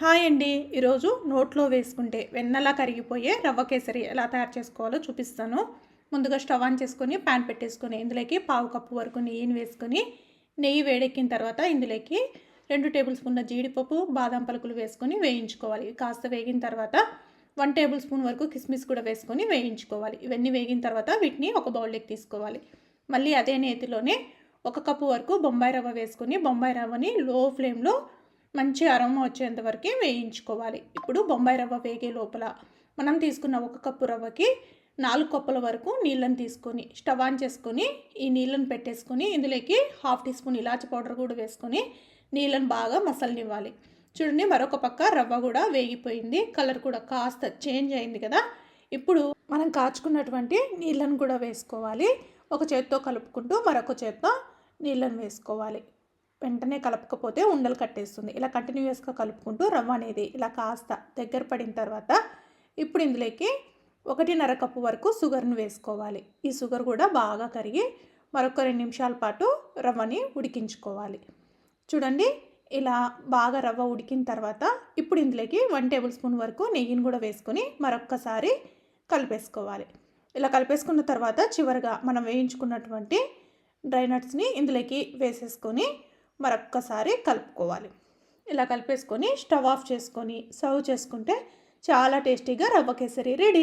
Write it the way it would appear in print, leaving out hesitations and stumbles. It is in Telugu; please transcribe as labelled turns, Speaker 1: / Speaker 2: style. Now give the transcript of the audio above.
Speaker 1: హాయ్ అండి. ఈరోజు నోట్లో వేసుకుంటే వెన్నలా కరిగిపోయే రవ్వ కేసరి ఎలా తయారు చేసుకోవాలో చూపిస్తాను. ముందుగా స్టవ్ ఆన్ చేసుకొని ప్యాన్ పెట్టేసుకొని ఇందులోకి పావు కప్పు వరకు నెయ్యిని వేసుకొని, నెయ్యి వేడెక్కిన తర్వాత ఇందులోకి 2 టేబుల్ స్పూన్ల జీడిపప్పు, బాదం పలుకులు వేసుకొని వేయించుకోవాలి. కాస్త వేగిన తర్వాత 1 టేబుల్ స్పూన్ వరకు కిస్మిస్ కూడా వేసుకొని వేయించుకోవాలి. ఇవన్నీ వేగిన తర్వాత వీటిని ఒక బౌల్లోకి తీసుకోవాలి. మళ్ళీ అదే నేతిలోనే 1 కప్పు వరకు బొంబాయి రవ్వ వేసుకొని, బొంబాయి రవ్వని లో ఫ్లేమ్లో మంచి అరోమా వచ్చేంత వరకు వేయించుకోవాలి. ఇప్పుడు బొంబాయి రవ్వ వేగే లోపల మనం తీసుకున్న 1 కప్పు రవ్వకి 4 కప్పుల వరకు నీళ్ళని తీసుకొని స్టవ్ ఆన్ చేసుకొని ఈ నీళ్ళని పెట్టేసుకొని ఇందులోకి 1/2 టీ స్పూన్ ఇలాచి పౌడర్ కూడా వేసుకొని నీళ్ళని బాగా మసలనివ్వాలి. చూడండి, మరొక పక్క రవ్వ కూడా వేగిపోయింది, కలర్ కూడా కాస్త చేంజ్ అయింది కదా. ఇప్పుడు మనం కాచుకున్నటువంటి నీళ్ళను కూడా వేసుకోవాలి. ఒక చేత్తో కలుపుకుంటూ మరొక చేత్తో నీళ్ళని వేసుకోవాలి. వెంటనే కలపకపోతే ఉండలు కట్టేస్తుంది. ఇలా కంటిన్యూస్గా కలుపుకుంటూ రవ్వ అనేది ఇలా కాస్త దగ్గర పడిన తర్వాత ఇప్పుడు ఇందులోకి 1.5 కప్పు వరకు షుగర్ని వేసుకోవాలి. ఈ షుగర్ కూడా బాగా కరిగి మరొక 2 నిమిషాల పాటు రవ్వని ఉడికించుకోవాలి. చూడండి, ఇలా బాగా రవ్వ ఉడికిన తర్వాత ఇప్పుడు ఇందులోకి 1 టేబుల్ స్పూన్ వరకు నెయ్యిని కూడా వేసుకొని మరొక్కసారి కలిపేసుకోవాలి. ఇలా కలిపేసుకున్న తర్వాత చివరిగా మనం వేయించుకున్నటువంటి డ్రై నట్స్ని ఇందులోకి వేసేసుకొని మరొక్కసారి కలుపుకోవాలి. ఇలా కలిపేసుకొని స్టవ్ ఆఫ్ చేసుకొని సర్వ్ చేసుకుంటే చాలా టేస్టీగా రవ్వ కేసరి రెడీ.